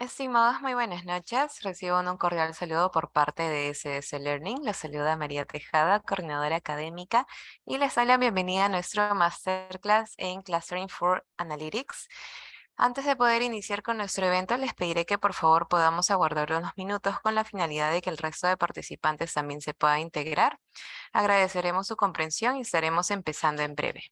Estimados, muy buenas noches. Recibo un cordial saludo por parte de SS Learning. Les saluda María Tejada, coordinadora académica, y les doy la bienvenida a nuestro Masterclass en Clustering for Analytics. Antes de poder iniciar con nuestro evento, les pediré que por favor podamos aguardar unos minutos con la finalidad de que el resto de participantes también se pueda integrar. Agradeceremos su comprensión y estaremos empezando en breve.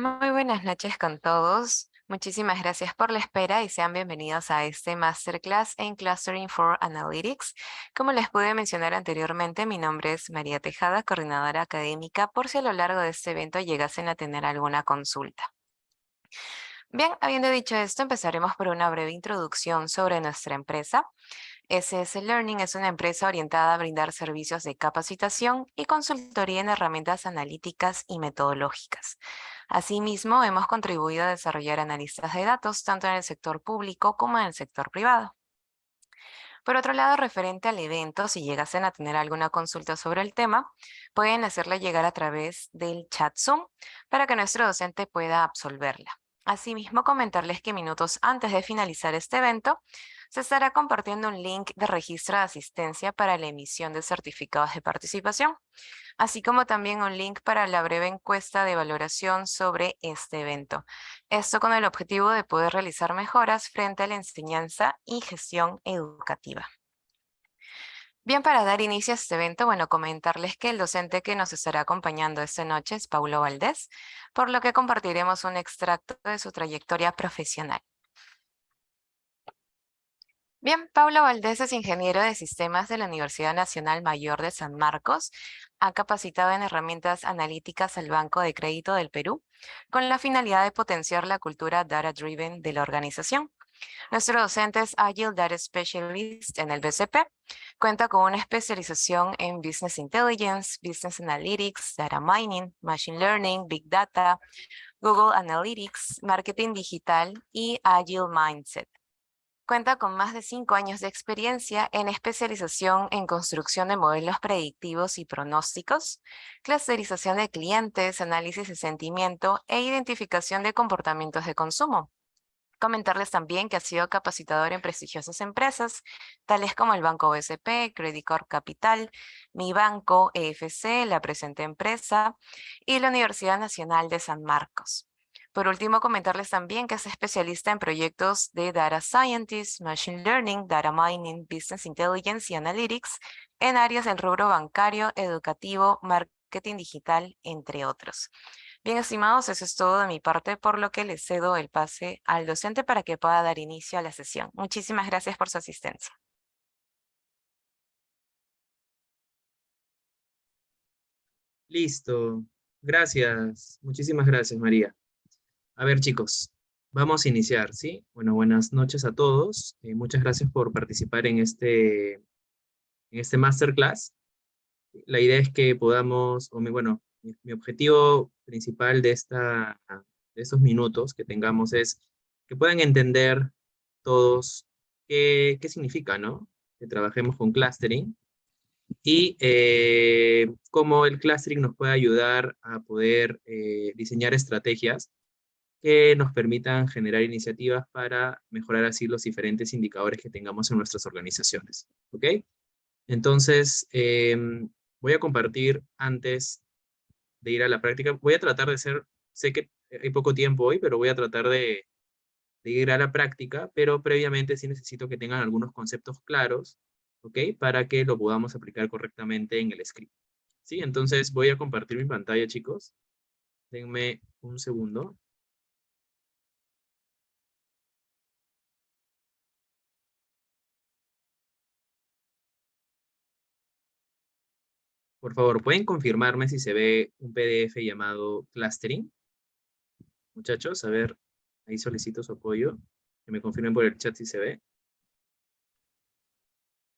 Muy buenas noches con todos. Muchísimas gracias por la espera y sean bienvenidos a este Masterclass en Clustering for Analytics. Como les pude mencionar anteriormente, mi nombre es María Tejada, coordinadora académica, por si a lo largo de este evento llegasen a tener alguna consulta. Bien, habiendo dicho esto, empezaremos por una breve introducción sobre nuestra empresa. SS Learning es una empresa orientada a brindar servicios de capacitación y consultoría en herramientas analíticas y metodológicas. Asimismo, hemos contribuido a desarrollar analistas de datos tanto en el sector público como en el sector privado. Por otro lado, referente al evento, si llegasen a tener alguna consulta sobre el tema, pueden hacerla llegar a través del chat Zoom para que nuestro docente pueda absolverla. Asimismo, comentarles que minutos antes de finalizar este evento, se estará compartiendo un link de registro de asistencia para la emisión de certificados de participación, así como también un link para la breve encuesta de valoración sobre este evento. Esto con el objetivo de poder realizar mejoras frente a la enseñanza y gestión educativa. Bien, para dar inicio a este evento, bueno, comentarles que el docente que nos estará acompañando esta noche es Paulo Valdés, por lo que compartiremos un extracto de su trayectoria profesional. Bien, Paulo Valdés es ingeniero de sistemas de la Universidad Nacional Mayor de San Marcos. Ha capacitado en herramientas analíticas al Banco de Crédito del Perú con la finalidad de potenciar la cultura data-driven de la organización. Nuestro docente es Agile Data Specialist en el BCP. Cuenta con una especialización en Business Intelligence, Business Analytics, Data Mining, Machine Learning, Big Data, Google Analytics, Marketing Digital y Agile Mindset. Cuenta con más de 5 años de experiencia en especialización en construcción de modelos predictivos y pronósticos, clusterización de clientes, análisis de sentimiento e identificación de comportamientos de consumo. Comentarles también que ha sido capacitador en prestigiosas empresas, tales como el Banco BCP, Credit Corp Capital, Mi Banco, EFC, la presente empresa y la Universidad Nacional de San Marcos. Por último, comentarles también que es especialista en proyectos de Data Scientist, Machine Learning, Data Mining, Business Intelligence y Analytics en áreas del rubro bancario, educativo, marketing digital, entre otros. Bien, estimados, eso es todo de mi parte, por lo que le cedo el pase al docente para que pueda dar inicio a la sesión. Muchísimas gracias por su asistencia. Listo. Gracias. Muchísimas gracias, María. A ver, chicos, vamos a iniciar, ¿sí? Bueno, buenas noches a todos. Muchas gracias por participar en este masterclass. La idea es que podamos, bueno, mi objetivo principal de estos minutos que tengamos es que puedan entender todos qué significa, ¿no? Que trabajemos con clustering y cómo el clustering nos puede ayudar a poder diseñar estrategias que nos permitan generar iniciativas para mejorar así los diferentes indicadores que tengamos en nuestras organizaciones. ¿Ok? Entonces, voy a compartir antes de ir a la práctica. Voy a tratar de ser, sé que hay poco tiempo hoy, pero voy a tratar de ir a la práctica, pero previamente sí necesito que tengan algunos conceptos claros, ¿ok? Para que lo podamos aplicar correctamente en el script. ¿Sí? Entonces voy a compartir mi pantalla, chicos. Denme un segundo. Por favor, ¿pueden confirmarme si se ve un PDF llamado Clustering? Muchachos, a ver, ahí solicito su apoyo. Que me confirmen por el chat si se ve.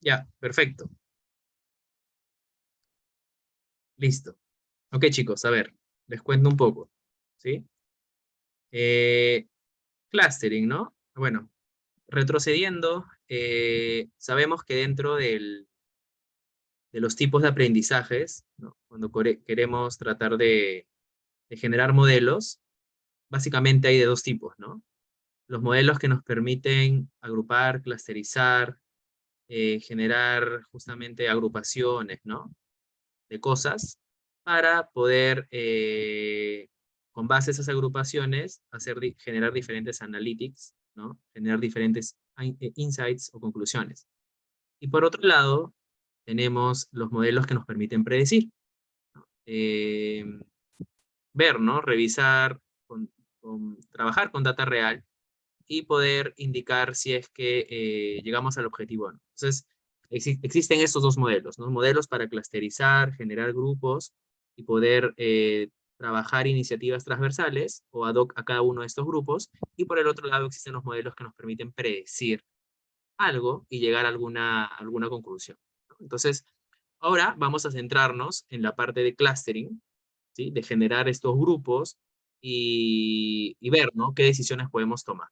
Ya, perfecto. Listo. Ok, chicos, a ver, les cuento un poco. ¿Sí? Eh, Clustering, ¿no? Bueno, retrocediendo, sabemos que dentro de los tipos de aprendizajes, ¿no? Cuando queremos tratar de generar modelos, básicamente hay de dos tipos, ¿no? Los modelos que nos permiten agrupar, clusterizar, generar justamente agrupaciones, ¿no? De cosas para poder, con base a esas agrupaciones, generar diferentes analytics, ¿no? Generar diferentes insights o conclusiones. Y por otro lado, tenemos los modelos que nos permiten predecir. ¿No? Ver, ¿no? Revisar trabajar con data real y poder indicar si es que llegamos al objetivo o no. Entonces, existen estos dos modelos, ¿no? Modelos para clusterizar, generar grupos y poder trabajar iniciativas transversales o ad hoc a cada uno de estos grupos. Y por el otro lado existen los modelos que nos permiten predecir algo y llegar a alguna conclusión, ¿no? Entonces, ahora vamos a centrarnos en la parte de clustering, ¿sí? De generar estos grupos y ver, ¿no? Qué decisiones podemos tomar.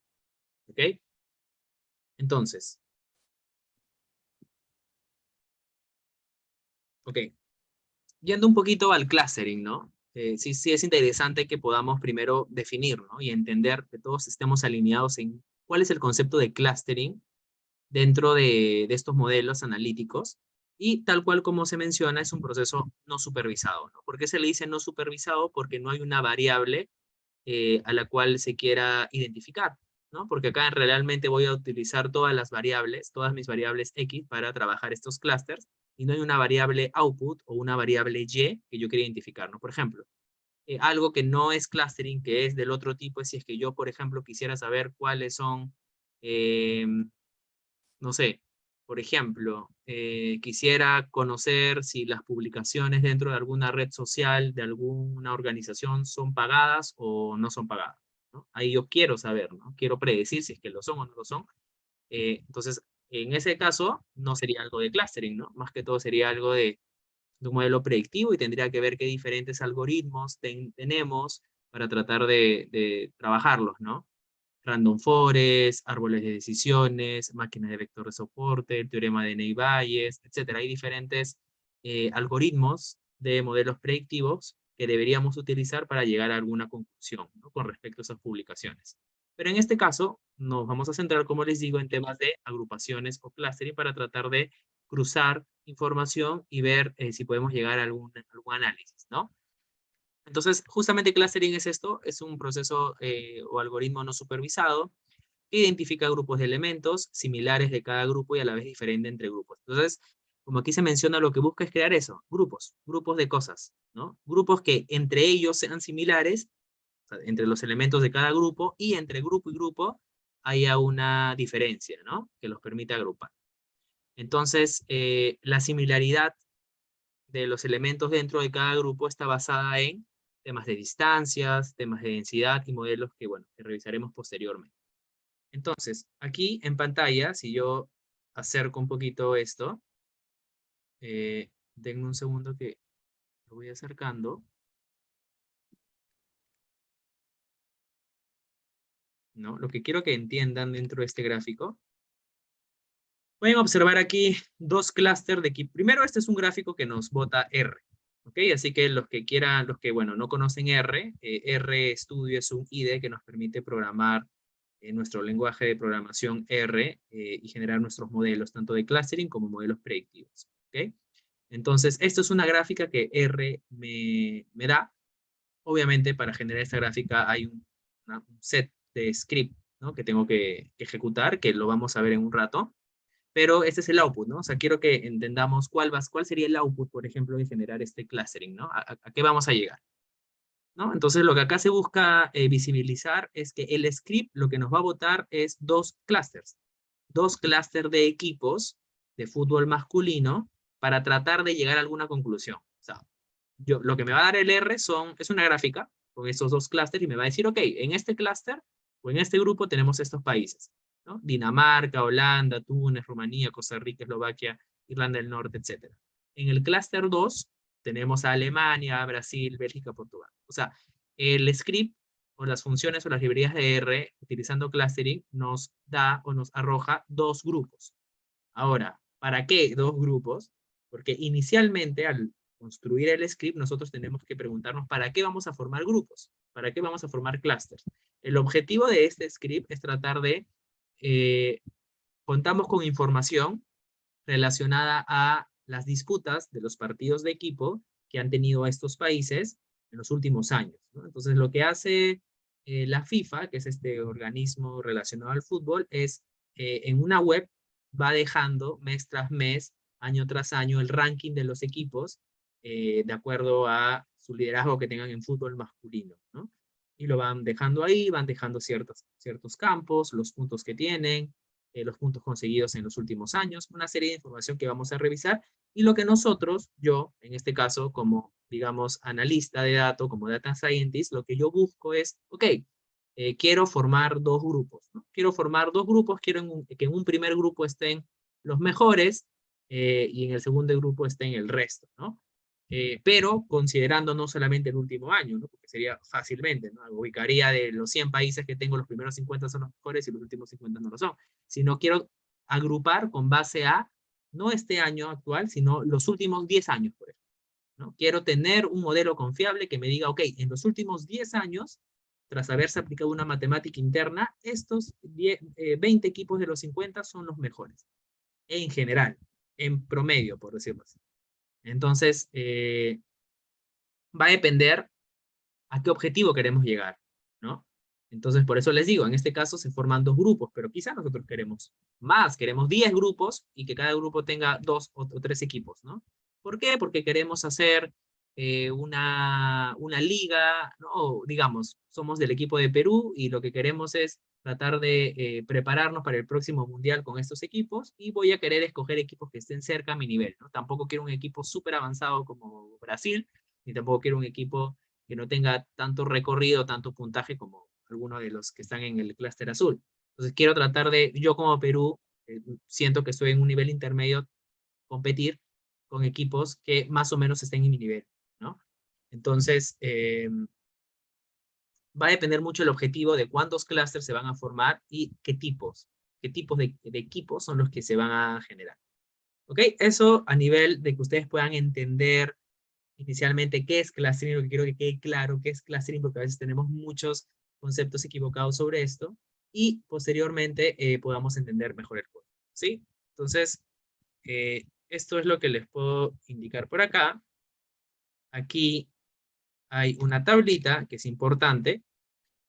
¿Ok? Entonces, ok, yendo un poquito al clustering, ¿no? Sí es interesante que podamos primero definir, ¿no? Y entender que todos estemos alineados en cuál es el concepto de clustering dentro de estos modelos analíticos. Y tal cual como se menciona, es un proceso no supervisado, ¿no? ¿Por qué se le dice no supervisado? Porque no hay una variable a la cual se quiera identificar, ¿no? Porque acá realmente voy a utilizar todas las variables, todas mis variables X para trabajar estos clústeres, y no hay una variable output o una variable Y que yo quiera identificar, ¿no? Por ejemplo, algo que no es clustering, que es del otro tipo, es si es que yo, por ejemplo, quisiera saber cuáles son, eh, no sé, por ejemplo, quisiera conocer si las publicaciones dentro de alguna red social, de alguna organización, son pagadas o no son pagadas, ¿no? Ahí yo quiero saber, ¿no? Quiero predecir si es que lo son o no lo son. Entonces, en ese caso, no sería algo de clustering, ¿no? Más que todo sería algo de un modelo predictivo y tendría que ver qué diferentes algoritmos tenemos para tratar de trabajarlos, ¿no? Random forest, árboles de decisiones, máquinas de vector de soporte, el teorema de Ney-Bayes, etcétera. Hay diferentes algoritmos de modelos predictivos que deberíamos utilizar para llegar a alguna conclusión, ¿no? Con respecto a esas publicaciones. Pero en este caso nos vamos a centrar, como les digo, en temas de agrupaciones o clustering para tratar de cruzar información y ver si podemos llegar a algún análisis, ¿no? Entonces, justamente clustering es esto, es un proceso o algoritmo no supervisado que identifica grupos de elementos similares de cada grupo y a la vez diferente entre grupos. Entonces, como aquí se menciona, lo que busca es crear eso, grupos de cosas, ¿no? Grupos que entre ellos sean similares, o sea, entre los elementos de cada grupo, y entre grupo y grupo haya una diferencia, ¿no? Que los permita agrupar. Entonces, la similaridad de los elementos dentro de cada grupo está basada en temas de distancias, temas de densidad y modelos que, bueno, que revisaremos posteriormente. Entonces, aquí en pantalla, si yo acerco un poquito esto, denme un segundo que lo voy acercando, ¿no? Lo que quiero que entiendan dentro de este gráfico, pueden observar aquí dos clústeres de equipo. Primero, este es un gráfico que nos bota R, ¿ok? Así que los que quieran, los que, bueno, no conocen R, RStudio es un IDE que nos permite programar nuestro lenguaje de programación R y generar nuestros modelos, tanto de clustering como modelos predictivos, ¿ok? Entonces, esto es una gráfica que R me da. Obviamente, para generar esta gráfica hay un set de script, ¿no? Que tengo que ejecutar, que lo vamos a ver en un rato. Pero este es el output, ¿no? O sea, quiero que entendamos cuál sería el output, por ejemplo, de generar este clustering, ¿no? ¿A qué vamos a llegar? ¿No? Entonces, lo que acá se busca visibilizar es que el script lo que nos va a botar es dos clústeres de equipos de fútbol masculino para tratar de llegar a alguna conclusión. O sea, lo que me va a dar el R es una gráfica con estos dos clústeres y me va a decir, ok, en este clúster o en este grupo tenemos estos países, ¿no? Dinamarca, Holanda, Túnez, Rumanía, Costa Rica, Eslovaquia, Irlanda del Norte, etc. En el clúster 2 tenemos a Alemania, Brasil, Bélgica, Portugal. O sea, el script o las funciones o las librerías de R utilizando clustering nos da o nos arroja dos grupos. Ahora, ¿para qué dos grupos? Porque inicialmente al construir el script nosotros tenemos que preguntarnos ¿para qué vamos a formar grupos? ¿Para qué vamos a formar clusters? El objetivo de este script es tratar de, contamos con información relacionada a las disputas de los partidos de equipo que han tenido estos países en los últimos años, ¿no? Entonces, lo que hace la FIFA, que es este organismo relacionado al fútbol, es en una web va dejando mes tras mes, año tras año, el ranking de los equipos de acuerdo a su liderazgo que tengan en fútbol masculino, ¿no? Y lo van dejando ahí, van dejando ciertos campos, los puntos que tienen, los puntos conseguidos en los últimos años, una serie de información que vamos a revisar, y lo que nosotros, yo, en este caso, como, digamos, analista de datos, como data scientist, lo que yo busco es, ok, quiero formar dos grupos, ¿no? Quiero formar dos grupos, quiero que en un primer grupo estén los mejores, y en el segundo grupo estén el resto, ¿no? Pero considerando no solamente el último año, ¿no? Porque sería fácilmente, ¿no? Ubicaría de los 100 países que tengo, los primeros 50 son los mejores y los últimos 50 no lo son. Sino quiero agrupar con base a, no este año actual, sino los últimos 10 años, por ejemplo, ¿no? Quiero tener un modelo confiable que me diga, ok, en los últimos 10 años, tras haberse aplicado una matemática interna, estos 20 equipos de los 50 son los mejores, en general, en promedio, por decirlo así. Entonces, va a depender a qué objetivo queremos llegar, ¿no? Entonces, por eso les digo, en este caso se forman dos grupos, pero quizás nosotros queremos más, queremos 10 grupos y que cada grupo tenga 2 o 3 equipos, ¿no? ¿Por qué? Porque queremos hacer una liga, ¿no? Digamos, somos del equipo de Perú y lo que queremos es tratar de prepararnos para el próximo mundial con estos equipos, y voy a querer escoger equipos que estén cerca a mi nivel, ¿no? Tampoco quiero un equipo súper avanzado como Brasil, ni tampoco quiero un equipo que no tenga tanto recorrido, tanto puntaje como algunos de los que están en el clúster azul. Entonces quiero tratar de, yo como Perú, siento que estoy en un nivel intermedio, competir con equipos que más o menos estén en mi nivel, ¿no? Entonces, va a depender mucho el objetivo de cuántos clústeres se van a formar y qué tipos de equipos son los que se van a generar. ¿Ok? Eso a nivel de que ustedes puedan entender inicialmente qué es clustering, lo que quiero que quede claro qué es clustering, porque a veces tenemos muchos conceptos equivocados sobre esto, y posteriormente podamos entender mejor el código, ¿sí? Entonces, esto es lo que les puedo indicar por acá. Aquí hay una tablita que es importante,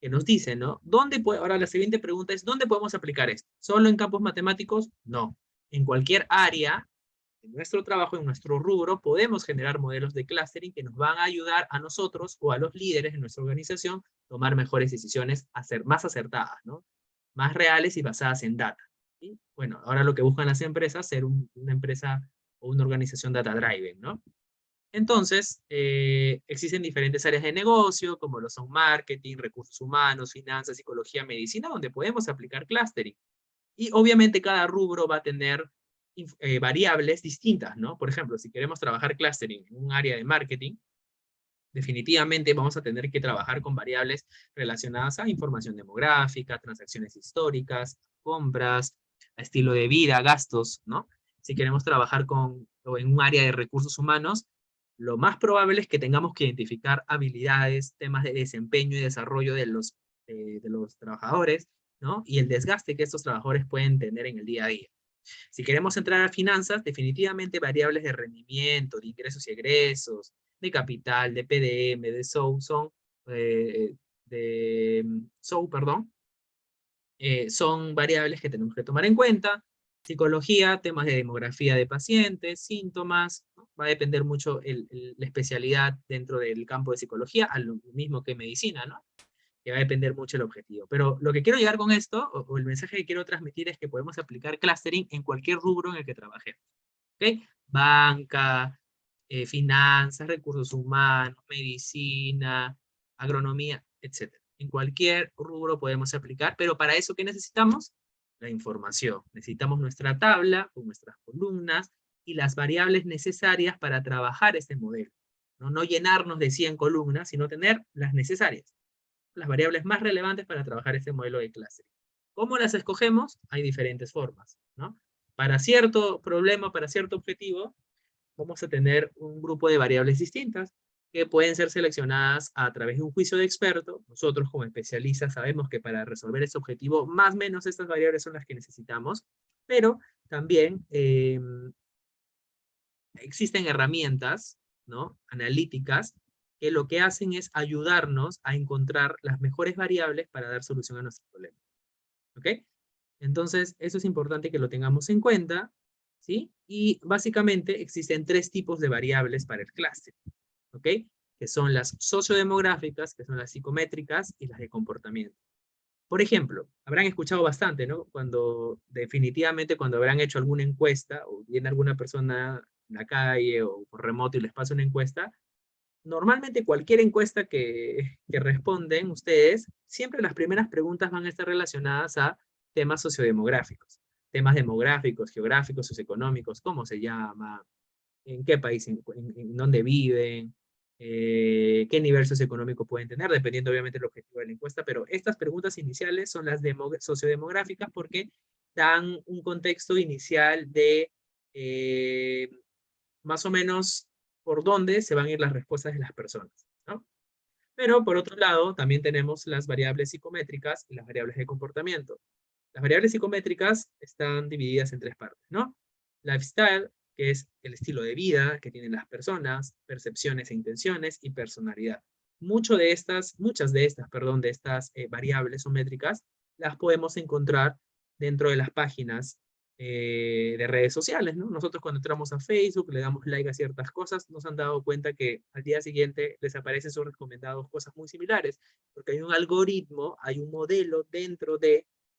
que nos dice, ¿no? Ahora la siguiente pregunta es, ¿dónde podemos aplicar esto? ¿Solo en campos matemáticos? No. En cualquier área en nuestro trabajo, en nuestro rubro, podemos generar modelos de clustering que nos van a ayudar a nosotros o a los líderes de nuestra organización a tomar mejores decisiones, a ser más acertadas, ¿no? Más reales y basadas en data. ¿Sí? Bueno, ahora lo que buscan las empresas es ser una empresa o una organización data driven, ¿no? Entonces, existen diferentes áreas de negocio, como lo son marketing, recursos humanos, finanzas, psicología, medicina, donde podemos aplicar clustering. Y obviamente cada rubro va a tener variables distintas, ¿no? Por ejemplo, si queremos trabajar clustering en un área de marketing, definitivamente vamos a tener que trabajar con variables relacionadas a información demográfica, transacciones históricas, compras, estilo de vida, gastos, ¿no? Si queremos trabajar o en un área de recursos humanos, lo más probable es que tengamos que identificar habilidades, temas de desempeño y desarrollo de los trabajadores, ¿no? Y el desgaste que estos trabajadores pueden tener en el día a día. Si queremos entrar a finanzas, definitivamente variables de rendimiento, de ingresos y egresos, de capital, de PDM, de SOU, perdón, son variables que tenemos que tomar en cuenta. Psicología, temas de demografía de pacientes, síntomas, ¿no? Va a depender mucho la especialidad dentro del campo de psicología, a lo mismo que medicina, ¿no? Que va a depender mucho el objetivo. Pero lo que quiero llegar con esto, o el mensaje que quiero transmitir, es que podemos aplicar clustering en cualquier rubro en el que trabajemos. ¿Ok? Banca, finanzas, recursos humanos, medicina, agronomía, etc. En cualquier rubro podemos aplicar, pero para eso, ¿qué necesitamos? La información. Necesitamos nuestra tabla con nuestras columnas y las variables necesarias para trabajar este modelo. No llenarnos de 100 columnas, sino tener las necesarias, las variables más relevantes para trabajar este modelo de clustering. ¿Cómo las escogemos? Hay diferentes formas, ¿no? Para cierto problema, para cierto objetivo, vamos a tener un grupo de variables distintas que pueden ser seleccionadas a través de un juicio de experto. Nosotros como especialistas sabemos que para resolver ese objetivo, más o menos estas variables son las que necesitamos, pero también existen herramientas, ¿no? Analíticas, que lo que hacen es ayudarnos a encontrar las mejores variables para dar solución a nuestro problema. ¿Ok? Entonces, eso es importante que lo tengamos en cuenta, ¿sí? Y básicamente existen 3 tipos de variables para el clúster, ¿ok? que son las sociodemográficas, que son las psicométricas, y las de comportamiento. Por ejemplo, habrán escuchado bastante, ¿no? Definitivamente cuando habrán hecho alguna encuesta, o viene alguna persona en la calle o por remoto y les pasa una encuesta, normalmente cualquier encuesta que responden ustedes, siempre las primeras preguntas van a estar relacionadas a temas sociodemográficos, temas demográficos, geográficos, socioeconómicos, cómo se llama, en qué país, en dónde viven, qué nivel socioeconómico pueden tener, dependiendo obviamente del objetivo de la encuesta, pero estas preguntas iniciales son las sociodemográficas porque dan un contexto inicial de más o menos por dónde se van a ir las respuestas de las personas, ¿no? Pero por otro lado, también tenemos las variables psicométricas y las variables de comportamiento. Las variables psicométricas están divididas en tres partes, ¿no? Lifestyle, que es el estilo de vida que tienen las personas, percepciones e intenciones, y personalidad. Muchas de estas, variables o métricas las podemos encontrar dentro de las páginas de redes sociales, ¿no? Nosotros cuando entramos a Facebook, le damos like a ciertas cosas, nos han dado cuenta que al día siguiente les aparecen sus recomendados cosas muy similares, porque hay un algoritmo, hay un modelo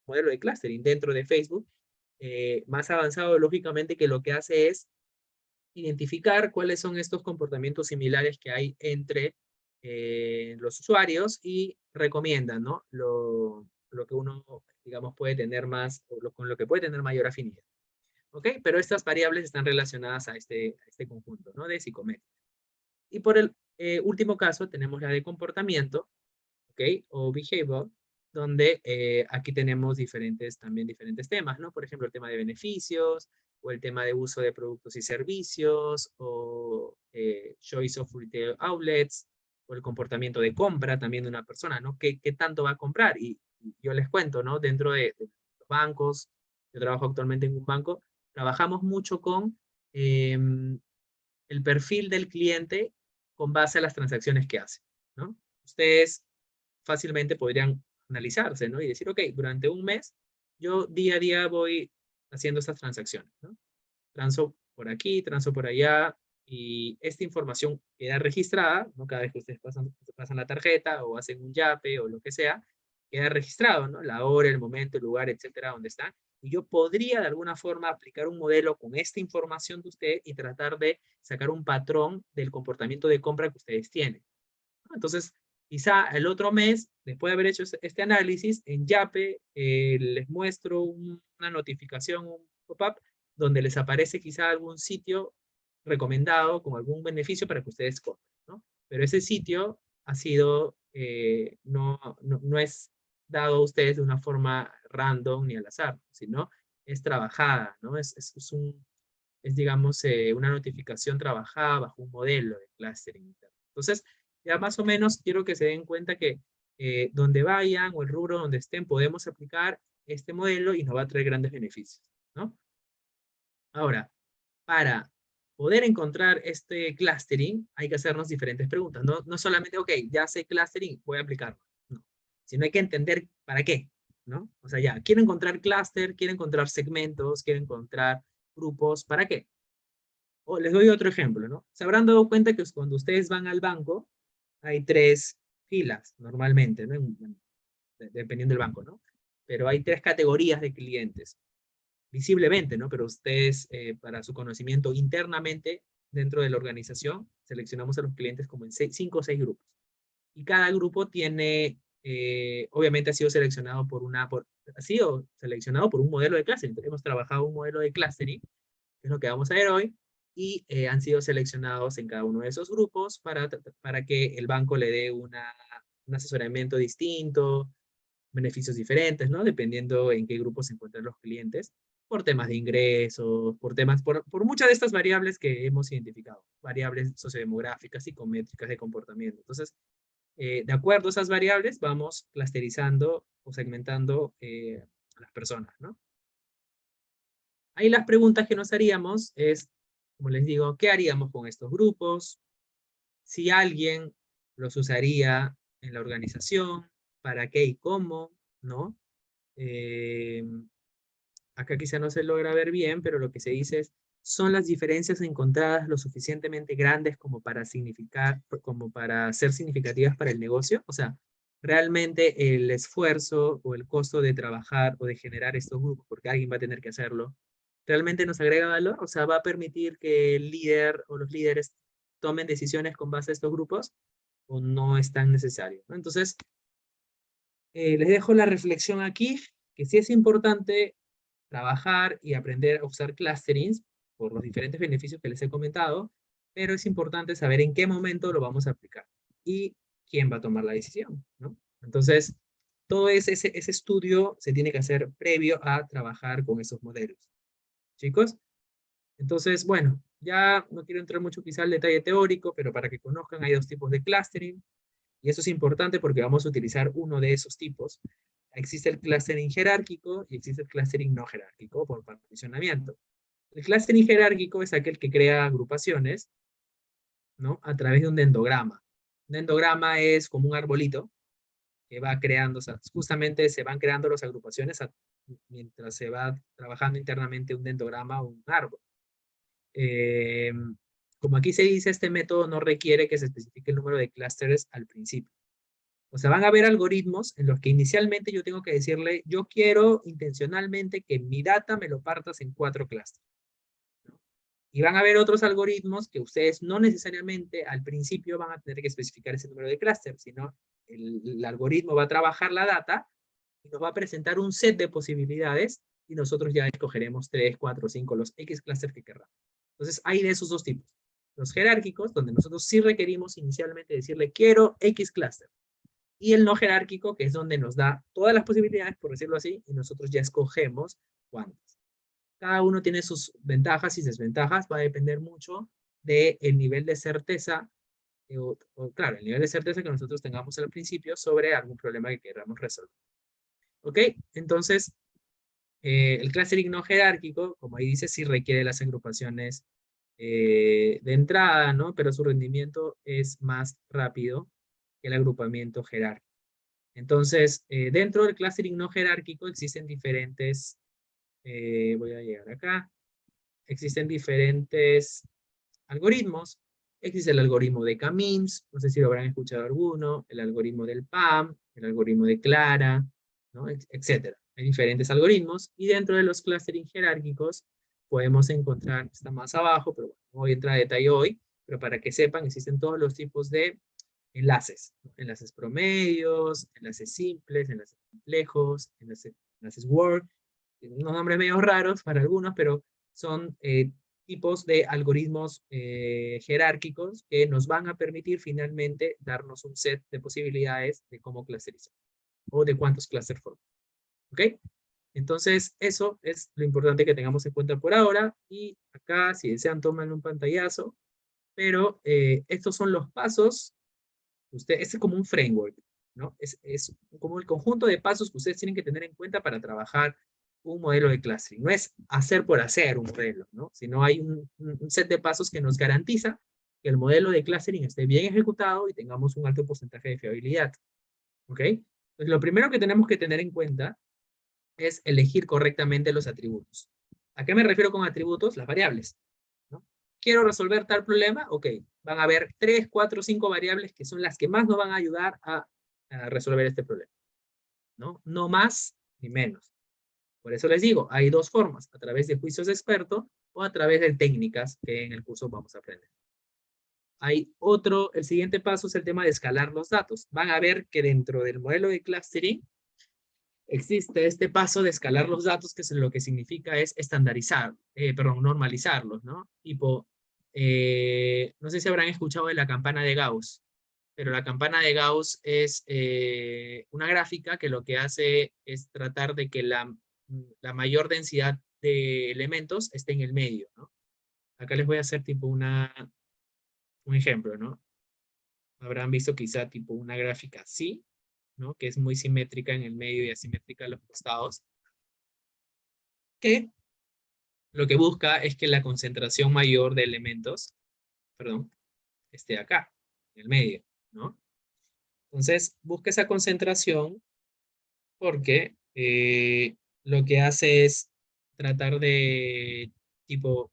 modelo de clustering dentro de Facebook, más avanzado lógicamente, que lo que hace es identificar cuáles son estos comportamientos similares que hay entre los usuarios y recomiendan, ¿no? Lo que uno, digamos, puede tener más, o con lo que puede tener mayor afinidad. ¿Ok? Pero estas variables están relacionadas a este conjunto, ¿no? De psicometría. Y por el último caso tenemos la de comportamiento, ¿ok? O behavior, donde aquí tenemos también diferentes temas, ¿no? Por ejemplo, el tema de beneficios, o el tema de uso de productos y servicios, o choice of retail outlets, o el comportamiento de compra también de una persona, ¿no? ¿Qué tanto va a comprar? Y yo les cuento, ¿no? Dentro de los bancos, yo trabajo actualmente en un banco, trabajamos mucho con el perfil del cliente con base a las transacciones que hace, ¿no? Ustedes fácilmente podrían analizarse, ¿no? Y decir, ok, durante un mes, yo día a día voy haciendo estas transacciones, ¿no? Transo por aquí, transo por allá, y esta información queda registrada, ¿no? Cada vez que ustedes pasan la tarjeta o hacen un yape o lo que sea, queda registrado, ¿no? La hora, el momento, el lugar, etcétera, donde están. Y yo podría de alguna forma aplicar un modelo con esta información de usted y tratar de sacar un patrón del comportamiento de compra que ustedes tienen. Entonces, quizá el otro mes, después de haber hecho este análisis, en Yape les muestro una notificación, un pop-up, donde les aparece quizá algún sitio recomendado con algún beneficio para que ustedes compren, ¿no? Pero ese sitio ha sido, no es dado a ustedes de una forma random ni al azar, sino es trabajada, ¿no? Digamos, una notificación trabajada bajo un modelo de clustering. Entonces, ya más o menos quiero que se den cuenta que donde vayan o el rubro donde estén, podemos aplicar este modelo y nos va a traer grandes beneficios, ¿no? Ahora, para poder encontrar este clustering, hay que hacernos diferentes preguntas. No solamente, ok, ya sé clustering, voy a aplicarlo. No, sino hay que entender para qué, ¿no? O sea, ya, quiero encontrar cluster, quiero encontrar segmentos, quiero encontrar grupos, ¿para qué? O les doy otro ejemplo, ¿no? Se habrán dado cuenta que cuando ustedes van al banco, hay tres filas normalmente, ¿no? Dependiendo del banco, ¿no? Pero hay tres categorías de clientes, visiblemente, ¿no? Pero ustedes, para su conocimiento internamente, dentro de la organización, seleccionamos a los clientes como en 5 o 6 grupos. Y cada grupo tiene, obviamente ha sido seleccionado por un modelo de clustering. Hemos trabajado un modelo de clustering, que es lo que vamos a ver hoy, y han sido seleccionados en cada uno de esos grupos para que el banco le dé un asesoramiento distinto, beneficios diferentes, ¿no? Dependiendo en qué grupo se encuentran los clientes, por temas de ingresos, por muchas de estas variables que hemos identificado, variables sociodemográficas, psicométricas, de comportamiento. Entonces, de acuerdo a esas variables, vamos clusterizando o segmentando a las personas, ¿no? Ahí las preguntas que nos haríamos es, como les digo, ¿qué haríamos con estos grupos? Si alguien los usaría en la organización, ¿para qué y cómo? ¿No? Eh, Acá quizá no se logra ver bien, pero lo que se dice es, ¿Son las diferencias encontradas lo suficientemente grandes como para como para ser significativas para el negocio? O sea, realmente el esfuerzo o el costo de trabajar o de generar estos grupos, porque alguien va a tener que hacerlo, ¿realmente nos agrega valor? O sea, ¿va a permitir que el líder o los líderes tomen decisiones con base a estos grupos? ¿O no es tan necesario? ¿No? Entonces, les dejo la reflexión aquí, que sí es importante trabajar y aprender a usar clusterings por los diferentes beneficios que les he comentado, pero es importante saber en qué momento lo vamos a aplicar y quién va a tomar la decisión, ¿no? Entonces, todo ese estudio se tiene que hacer previo a trabajar con esos modelos. ¿Chicos? Entonces, bueno, ya no quiero entrar mucho quizá al detalle teórico, pero para que conozcan hay dos tipos de clustering, y eso es importante porque vamos a utilizar uno de esos tipos. Existe el clustering jerárquico y existe el clustering no jerárquico por particionamiento. El clustering jerárquico es aquel que crea agrupaciones, ¿no? A través de un dendrograma. Un dendrograma es como un arbolito que va creando, o sea, justamente se van creando las agrupaciones mientras se va trabajando internamente un dendrograma o un árbol. Eh, Como aquí se dice, este método no requiere que se especifique el número de clústeres al principio. O sea, van a haber algoritmos en los que inicialmente yo tengo que decirle, yo quiero intencionalmente que mi data me lo partas en 4 clústeres. ¿No? Y van a haber otros algoritmos que ustedes no necesariamente al principio van a tener que especificar ese número de clústeres, sino el algoritmo va a trabajar la data y nos va a presentar un set de posibilidades y nosotros ya escogeremos 3, 4, 5, los X clústeres que queramos. Entonces, hay de esos dos tipos. Los jerárquicos, donde nosotros sí requerimos inicialmente decirle, quiero X clúster. Y el no jerárquico, que es donde nos da todas las posibilidades, por decirlo así, y nosotros ya escogemos cuántas. Cada uno tiene sus ventajas y desventajas, va a depender mucho del nivel de certeza, claro, el nivel de certeza que nosotros tengamos al principio sobre algún problema que queramos resolver. ¿Ok? Entonces, el clustering no jerárquico, como ahí dice, sí requiere las agrupaciones de entrada, ¿no? Pero su rendimiento es más rápido que el agrupamiento jerárquico. Entonces, dentro del clustering no jerárquico existen diferentes, voy a llegar acá, existen diferentes algoritmos. Existe el algoritmo de K-means, no sé si lo habrán escuchado alguno, el algoritmo del PAM, el algoritmo de Clara, ¿no? Etcétera. Hay diferentes algoritmos y dentro de los clustering jerárquicos podemos encontrar, está más abajo, pero bueno, no voy a entrar a detalle hoy, pero para que sepan, existen todos los tipos de enlaces, ¿no? Enlaces promedios, enlaces simples, enlaces complejos, enlaces Word, unos nombres medio raros para algunos, pero son tipos de algoritmos jerárquicos que nos van a permitir finalmente darnos un set de posibilidades de cómo clusterizar o de cuántos clusters forman. ¿Ok? Entonces, eso es lo importante que tengamos en cuenta por ahora. Y acá, si desean, tomen un pantallazo. Pero estos son los pasos. Es como un framework, ¿no? Es como el conjunto de pasos que ustedes tienen que tener en cuenta para trabajar un modelo de clustering. No es hacer por hacer un modelo, ¿no? Sino hay un set de pasos que nos garantiza que el modelo de clustering esté bien ejecutado y tengamos un alto porcentaje de fiabilidad. ¿Ok? Entonces, lo primero que tenemos que tener en cuenta es elegir correctamente los atributos. ¿A qué me refiero con atributos? Las variables, ¿no? Quiero resolver tal problema, ok, van a haber 3, 4, 5 variables que son las que más nos van a ayudar a resolver este problema, ¿no? No más ni menos. Por eso les digo, hay dos formas, a través de juicios de experto o a través de técnicas que en el curso vamos a aprender. Hay otro, el siguiente paso es el tema de escalar los datos. Van a ver que dentro del modelo de clustering existe este paso de escalar los datos, que lo que significa es estandarizar, perdón, normalizarlos, ¿no? Tipo, no sé si habrán escuchado de la campana de Gauss, pero la campana de Gauss es una gráfica que lo que hace es tratar de que la mayor densidad de elementos esté en el medio, ¿no? Acá les voy a hacer tipo un ejemplo, ¿no? Habrán visto quizá tipo una gráfica así, ¿no? Que es muy simétrica en el medio y asimétrica a los costados, que lo que busca es que la concentración mayor de elementos, perdón, esté acá, en el medio, ¿no? Entonces, busca esa concentración porque lo que hace es tratar de, tipo,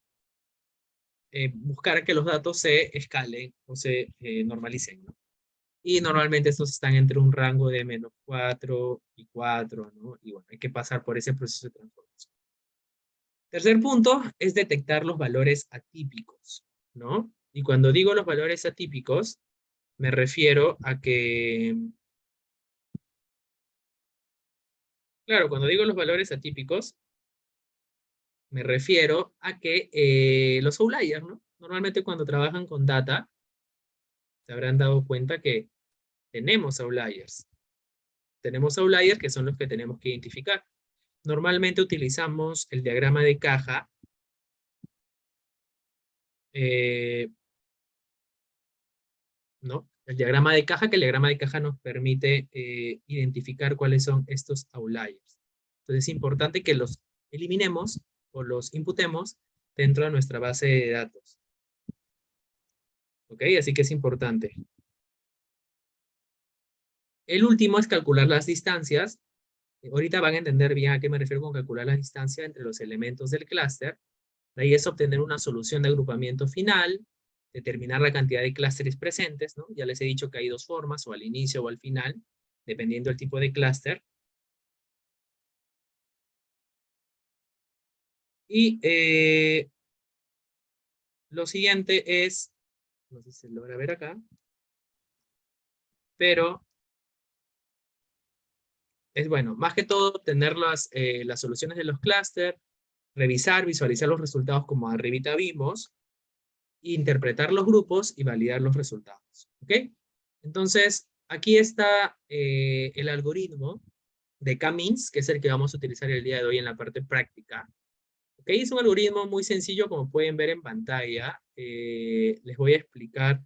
buscar que los datos se escalen o se normalicen, ¿no? Y normalmente estos están entre un rango de -4 y 4, ¿no? Y bueno, hay que pasar por ese proceso de transformación. Tercer punto es detectar los valores atípicos, ¿no? Y cuando digo los valores atípicos, me refiero a que, claro, cuando digo los valores atípicos, me refiero a que los outliers, ¿no? Normalmente cuando trabajan con data, se habrán dado cuenta que tenemos outliers. Tenemos outliers que son los que tenemos que identificar. Normalmente utilizamos el diagrama de caja ¿no? El diagrama de caja, que el diagrama de caja nos permite identificar cuáles son estos outliers. Entonces es importante que los eliminemos o los imputemos dentro de nuestra base de datos. ¿Ok? Así que es importante. El último es calcular las distancias. Ahorita van a entender bien a qué me refiero con calcular las distancias entre los elementos del clúster. De ahí es obtener una solución de agrupamiento final, determinar la cantidad de clústeres presentes, ¿no? Ya les he dicho que hay dos formas, o al inicio o al final, dependiendo del tipo de clúster. Y lo siguiente es, no sé si se logra ver acá, pero es bueno, más que todo, tener las soluciones de los clústeres, revisar, visualizar los resultados como arribita vimos, interpretar los grupos y validar los resultados. ¿Ok? Entonces, aquí está el algoritmo de K-means, que es el que vamos a utilizar el día de hoy en la parte práctica. ¿Ok? Es un algoritmo muy sencillo, como pueden ver en pantalla. Les voy a explicar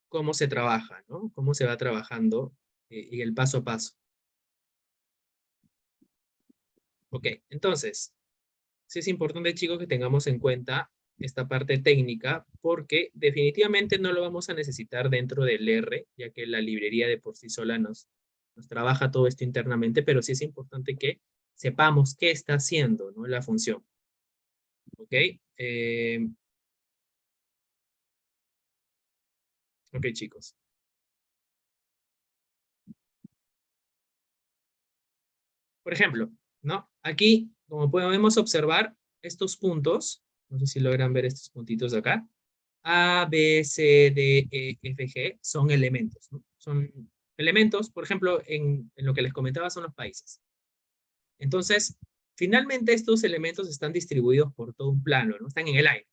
cómo se trabaja, ¿no? Cómo se va trabajando y el paso a paso. Ok, entonces, sí es importante, chicos, que tengamos en cuenta esta parte técnica, porque definitivamente no lo vamos a necesitar dentro del R, ya que la librería de por sí sola nos trabaja todo esto internamente, pero sí es importante que sepamos qué está haciendo, ¿no? La función. ¿Ok? Ok, chicos. Por ejemplo, ¿no? Aquí, como podemos observar, estos puntos, no sé si logran ver estos puntitos de acá, A, B, C, D, E, F, G, son elementos, ¿no? Son elementos, por ejemplo, en lo que les comentaba son los países. Entonces, finalmente estos elementos están distribuidos por todo un plano, ¿no? Están en el aire.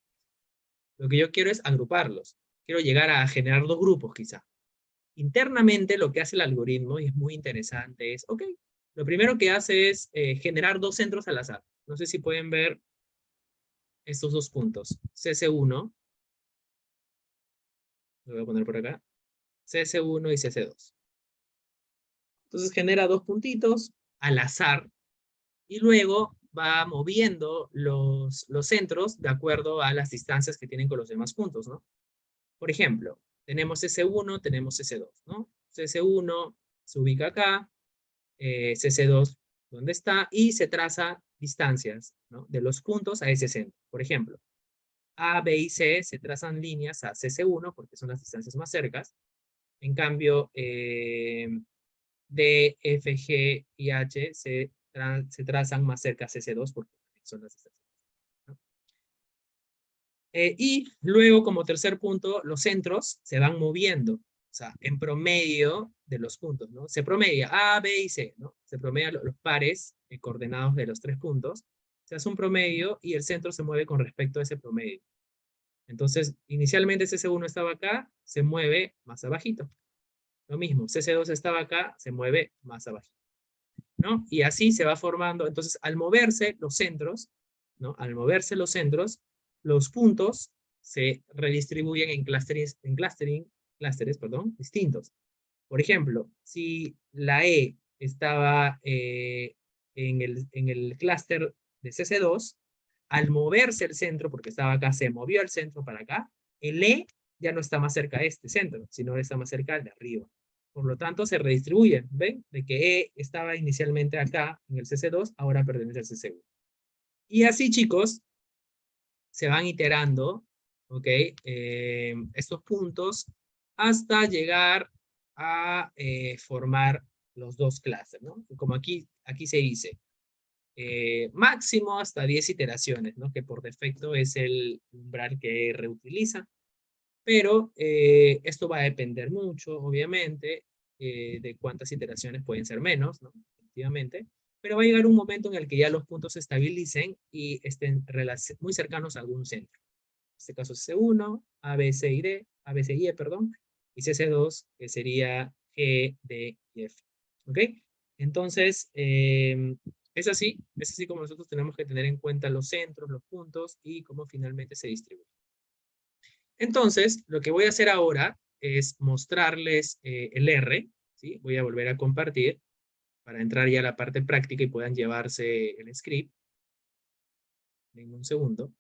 Lo que yo quiero es agruparlos. Quiero llegar a generar dos grupos, quizá. Internamente lo que hace el algoritmo, y es muy interesante, es, ok, lo primero que hace es generar dos centros al azar. No sé si pueden ver estos dos puntos. CC1, lo voy a poner por acá, CC1 y CC2. Entonces genera dos puntitos al azar y luego va moviendo los centros de acuerdo a las distancias que tienen con los demás puntos, ¿no? Por ejemplo, tenemos CC1, tenemos CC2, ¿no? CC1 se ubica acá, CC2 donde está, y se traza distancias, ¿no? De los puntos a ese centro. Por ejemplo, A, B y C se trazan líneas a CC1 porque son las distancias más cercas. En cambio, D, F, G y H se trazan más cerca a CC2 porque son las distancias. ¿No? Y luego, como tercer punto, los centros se van moviendo, o sea, en promedio de los puntos, ¿no? Se promedia A, B y C, ¿no? Se promedia los pares coordenados de los tres puntos, se hace un promedio y el centro se mueve con respecto a ese promedio. Entonces, inicialmente CC1 estaba acá, se mueve más abajito. Lo mismo, CC2 estaba acá, se mueve más abajito, ¿no? Y así se va formando. Entonces, al moverse los centros, ¿no? Al moverse los centros, los puntos se redistribuyen en clústeres, perdón, distintos. Por ejemplo, si la E estaba en el clúster de CC2, al moverse el centro, porque estaba acá, se movió el centro para acá, el E ya no está más cerca de este centro, sino está más cerca del de arriba. Por lo tanto, se redistribuyen, ¿ven? De que E estaba inicialmente acá, en el CC2, ahora pertenece al CC1. Y así, chicos, se van iterando, ¿ok? Estos puntos hasta llegar a formar los dos clases, ¿no? Como aquí se dice, máximo hasta 10 iteraciones, ¿no? Que por defecto es el umbral que reutiliza, pero esto va a depender mucho, obviamente, de cuántas iteraciones pueden ser menos, ¿no? Efectivamente, pero va a llegar un momento en el que ya los puntos se estabilicen y estén muy cercanos a algún centro. En este caso C1, A, B, C y D, A, B, C y E, perdón, y CC2, que sería G, D y F. ¿Ok? Entonces, es así como nosotros tenemos que tener en cuenta los centros, los puntos y cómo finalmente se distribuyen. Entonces, lo que voy a hacer ahora es mostrarles el R, ¿sí? Voy a volver a compartir para entrar ya a la parte práctica y puedan llevarse el script. En un segundo.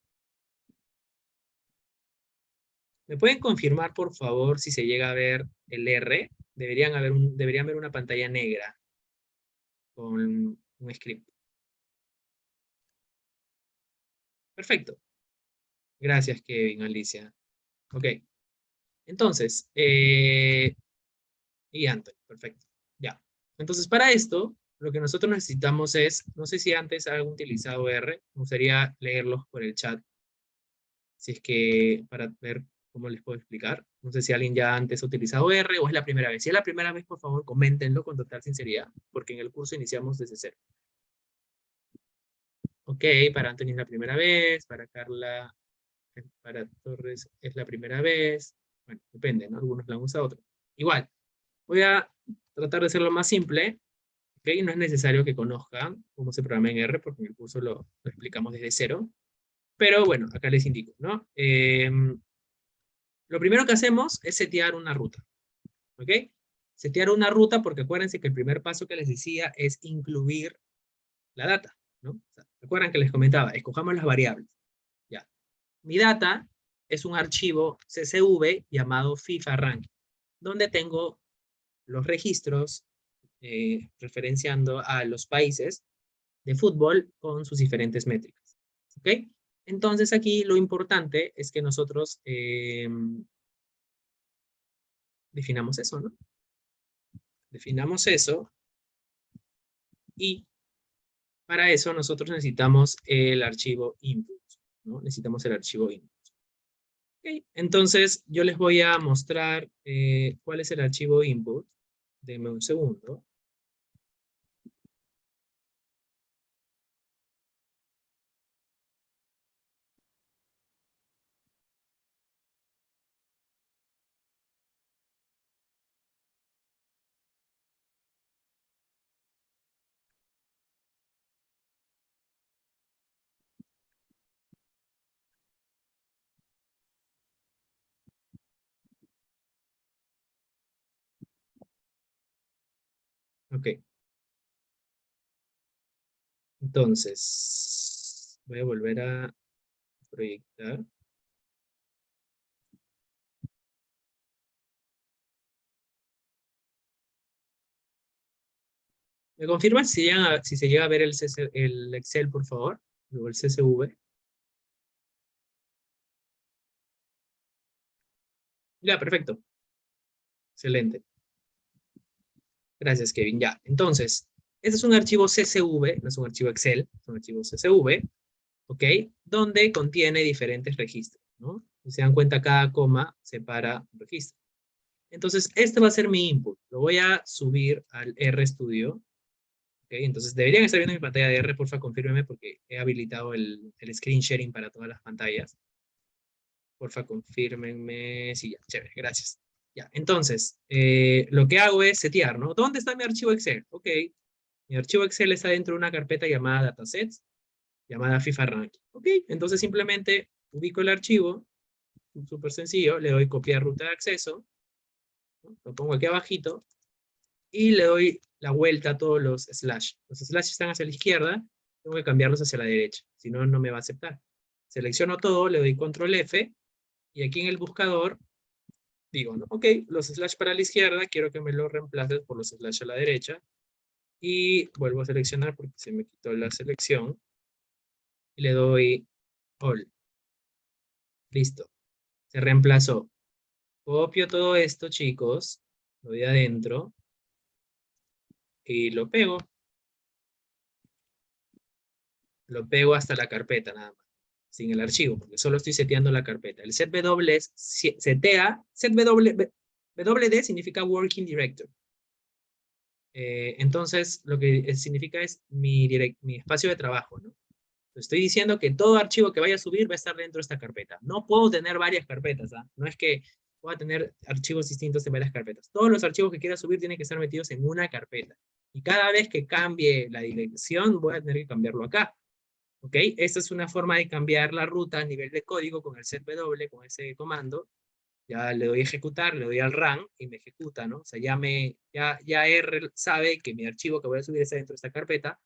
¿Me pueden confirmar, por favor, si se llega a ver el R? Deberían ver una pantalla negra con un script. Perfecto. Gracias, Kevin, Alicia. Ok. Entonces, y Anthony, perfecto. Ya. Entonces, para esto, lo que nosotros necesitamos es, no sé si antes han utilizado R, me gustaría leerlos por el chat, si es que, para ver cómo les puedo explicar. No sé si alguien ya antes ha utilizado R o es la primera vez. Si es la primera vez, por favor, coméntenlo con total sinceridad, porque en el curso iniciamos desde cero. Ok, para Anthony es la primera vez, para Carla, para Torres es la primera vez. Bueno, depende, ¿no? Algunos la han usado, otros. Igual, voy a tratar de hacerlo más simple. ¿Okay? No es necesario que conozcan cómo se programa en R, porque en el curso lo explicamos desde cero. Pero bueno, acá les indico, ¿no? Lo primero que hacemos es setear una ruta. ¿Ok? Setear una ruta porque acuérdense que el primer paso que les decía es incluir la data, ¿no? O sea, recuerdan que les comentaba, escojamos las variables. Ya. Mi data es un archivo CSV llamado FIFA Rank, donde tengo los registros referenciando a los países de fútbol con sus diferentes métricas. ¿Ok? Entonces aquí lo importante es que nosotros definamos eso, ¿no? Definamos eso y para eso nosotros necesitamos el archivo input, ¿no? Necesitamos el archivo input. Okay. Entonces yo les voy a mostrar cuál es el archivo input. Denme un segundo. Ok. Entonces, voy a volver a proyectar. ¿Me confirman si se llega a ver el Excel, por favor? O el CSV. Ya, perfecto. Excelente. Gracias, Kevin. Ya, entonces, este es un archivo CSV, no es un archivo Excel, es un archivo CSV, ¿ok? Donde contiene diferentes registros, ¿no? Si se dan cuenta, cada coma separa un registro. Entonces, este va a ser mi input. Lo voy a subir al RStudio. ¿Ok? Entonces, deberían estar viendo mi pantalla de R, porfa, confírmeme porque he habilitado el screen sharing para todas las pantallas. Porfa, confírmenme. Sí, ya, chévere, gracias. Ya, entonces, lo que hago es setear, ¿no? ¿Dónde está mi archivo Excel? Ok, mi archivo Excel está dentro de una carpeta llamada datasets, llamada FIFA Ranking. Ok, entonces simplemente ubico el archivo, súper sencillo, le doy copiar ruta de acceso, ¿no? Lo pongo aquí abajito, y le doy la vuelta a todos los slash. Los slash están hacia la izquierda, tengo que cambiarlos hacia la derecha, si no, no me va a aceptar. Selecciono todo, le doy control F, y aquí en el buscador digo, ¿no? Ok, los slash para la izquierda, quiero que me los reemplaces por los slash a la derecha, y vuelvo a seleccionar porque se me quitó la selección, y le doy all. Listo. Se reemplazó. Copio todo esto, chicos. Lo doy adentro. Y lo pego. Lo pego hasta la carpeta nada más. Sin el archivo, porque solo estoy seteando la carpeta. El setW es setea. WD significa Working Director. Entonces, lo que significa es mi espacio de trabajo, ¿no? Estoy diciendo que todo archivo que vaya a subir va a estar dentro de esta carpeta. No puedo tener varias carpetas, ¿ah? No es que pueda tener archivos distintos en varias carpetas. Todos los archivos que quiera subir tienen que estar metidos en una carpeta. Y cada vez que cambie la dirección, voy a tener que cambiarlo acá. ¿Ok? Esta es una forma de cambiar la ruta a nivel de código con el setw, con ese comando. Ya le doy a ejecutar, le doy al run y me ejecuta, ¿no? O sea, ya R sabe que mi archivo que voy a subir está dentro de esta carpeta.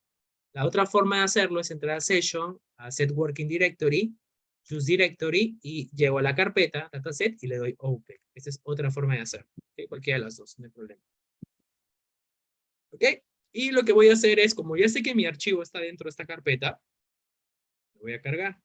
La otra forma de hacerlo es entrar a Session, a Set Working Directory, Choose Directory, y llego a la carpeta, Dataset, y le doy Open. Esa es otra forma de hacerlo. ¿Okay? Cualquiera de las dos, no hay problema. ¿Ok? Y lo que voy a hacer es, como ya sé que mi archivo está dentro de esta carpeta, lo voy a cargar.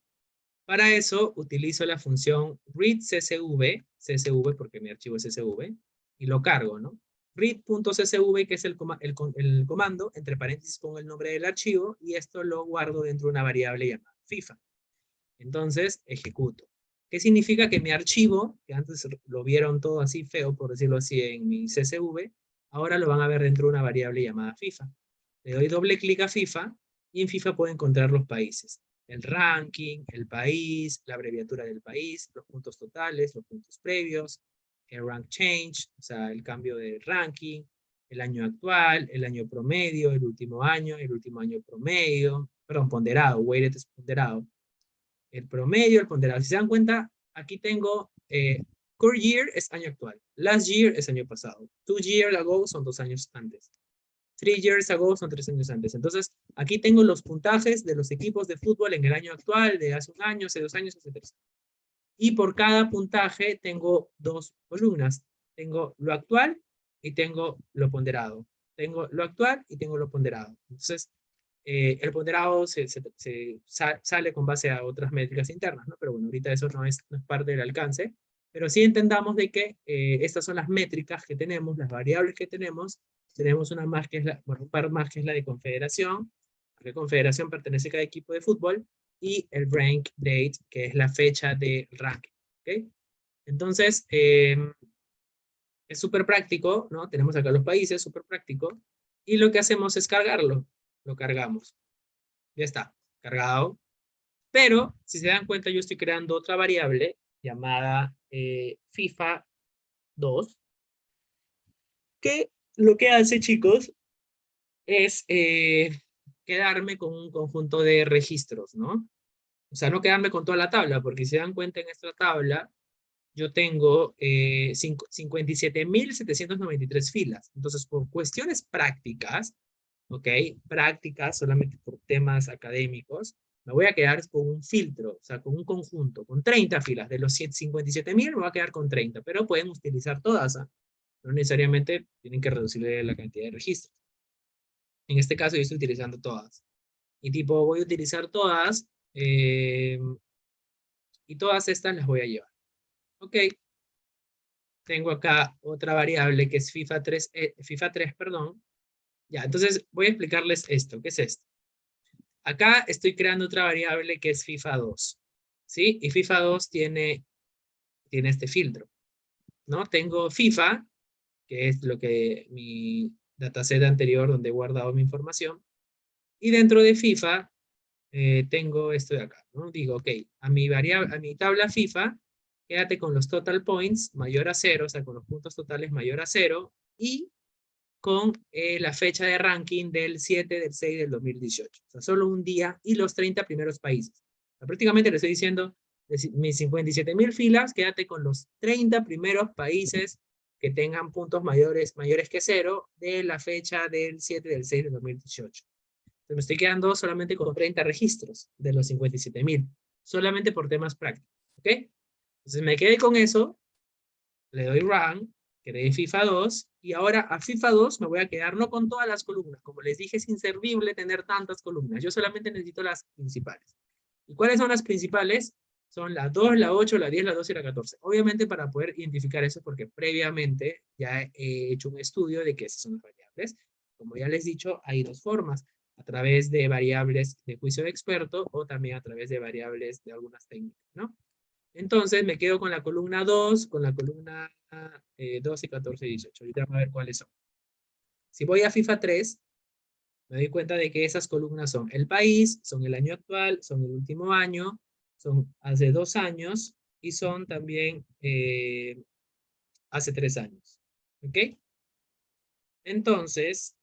Para eso utilizo la función readCSV, CSV porque mi archivo es CSV, y lo cargo, ¿no? Read.csv, que es el comando, entre paréntesis pongo el nombre del archivo, y esto lo guardo dentro de una variable llamada FIFA. Entonces, ejecuto. ¿Qué significa? Que mi archivo, que antes lo vieron todo así feo, por decirlo así, en mi CSV, ahora lo van a ver dentro de una variable llamada FIFA. Le doy doble clic a FIFA, y en FIFA puedo encontrar los países. El ranking, el país, la abreviatura del país, los puntos totales, los puntos previos, el rank change, o sea, el cambio de ranking, el año actual, el año promedio, el último año promedio, perdón, ponderado, weighted es ponderado, el promedio, el ponderado. Si se dan cuenta, aquí tengo current year es año actual, last year es año pasado, 2 years ago son 2 años antes, 3 years ago son 3 años antes. Entonces, aquí tengo los puntajes de los equipos de fútbol en el año actual, de hace un año, hace 2 años, hace 3. Y por cada puntaje tengo dos columnas. Tengo lo actual y tengo lo ponderado. Tengo lo actual y tengo lo ponderado. Entonces, el ponderado sale con base a otras métricas internas, ¿no? Pero bueno, ahorita eso no es parte del alcance. Pero sí entendamos de que estas son las métricas que tenemos, las variables que tenemos. Tenemos una más que es bueno, un par más que es la de confederación. ¿A qué confederación pertenece cada equipo de fútbol? Y el rank date, que es la fecha de ranking. ¿Okay? Entonces, es súper práctico, ¿no? Tenemos acá los países, súper práctico. Y lo que hacemos es cargarlo. Lo cargamos. Ya está, cargado. Pero, si se dan cuenta, yo estoy creando otra variable llamada FIFA 2, que lo que hace, chicos, es quedarme con un conjunto de registros, ¿no? O sea, no quedarme con toda la tabla, porque si se dan cuenta en esta tabla, yo tengo 57.793 filas. Entonces, por cuestiones prácticas, ¿ok? Prácticas, solamente por temas académicos, me voy a quedar con un filtro, o sea, con un conjunto, con 30 filas. De los 57.000 me voy a quedar con 30, pero pueden utilizar todas, ¿ah? No necesariamente tienen que reducirle la cantidad de registros. En este caso yo estoy utilizando todas. Y tipo, voy a utilizar todas, y todas estas las voy a llevar. Ok, tengo acá otra variable que es FIFA3, perdón. Ya, entonces voy a explicarles esto. ¿Qué es esto? Acá estoy creando otra variable que es FIFA2. ¿Sí? Y FIFA2 tiene este filtro, ¿no? Tengo FIFA, que es lo que mi dataset anterior donde he guardado mi información. Y dentro de FIFA tengo esto de acá, ¿no? Digo, ok, a mi tabla FIFA, quédate con los total points mayor a 0, o sea, con los puntos totales mayor a 0, y con la fecha de ranking del 7 del 6 del 2018. O sea, solo un día y los 30 primeros países. O sea, prácticamente le estoy diciendo, de mis 57.000 filas, quédate con los 30 primeros países que tengan puntos mayores que 0 de la fecha del 7 del 6 del 2018. Entonces me estoy quedando solamente con 30 registros de los 57.000, solamente por temas prácticos. ¿Ok? Entonces me quedé con eso, le doy run, creé FIFA 2, y ahora a FIFA 2 me voy a quedar no con todas las columnas. Como les dije, es inservible tener tantas columnas. Yo solamente necesito las principales. ¿Y cuáles son las principales? son la 2, la 8, la 10, la 12 y la 14. Obviamente para poder identificar eso, porque previamente ya he hecho un estudio de que esas son las variables. Como ya les he dicho, hay dos formas, a través de variables de juicio de experto o también a través de variables de algunas técnicas, ¿no? Entonces me quedo con la columna 2, con la columna 12, 14 y 18. Ahorita vamos a ver cuáles son. Si voy a FIFA 3, me doy cuenta de que esas columnas son el país, son el año actual, son el último año, son hace 2 años y son también hace 3 años. ¿Ok? Entonces,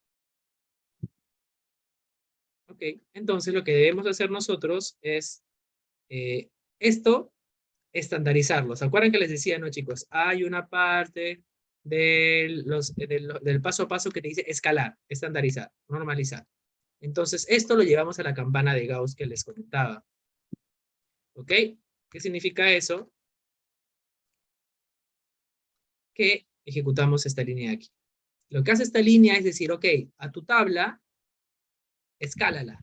entonces lo que debemos hacer nosotros es esto, estandarizarlo. ¿Se acuerdan que les decía, no, chicos? Hay una parte del paso a paso que te dice escalar, estandarizar, normalizar. Entonces, esto lo llevamos a la campana de Gauss que les comentaba. ¿Ok? ¿Qué significa eso? Que ejecutamos esta línea de aquí. Lo que hace esta línea es decir, ok, a tu tabla, escálala.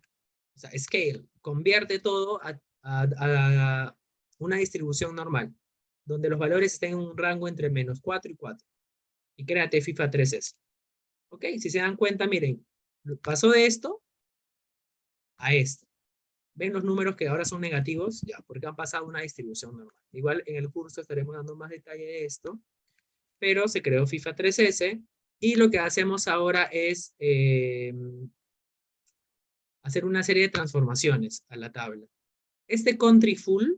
O sea, scale, convierte todo a una distribución normal, donde los valores estén en un rango entre -4 y 4. Y créate FIFA 3S. ¿Ok? Si se dan cuenta, miren, pasó de esto a esto. ¿Ven los números que ahora son negativos? Ya, porque han pasado una distribución normal. Igual en el curso estaremos dando más detalle de esto, pero se creó FIFA 3S y lo que hacemos ahora es hacer una serie de transformaciones a la tabla. Este country full,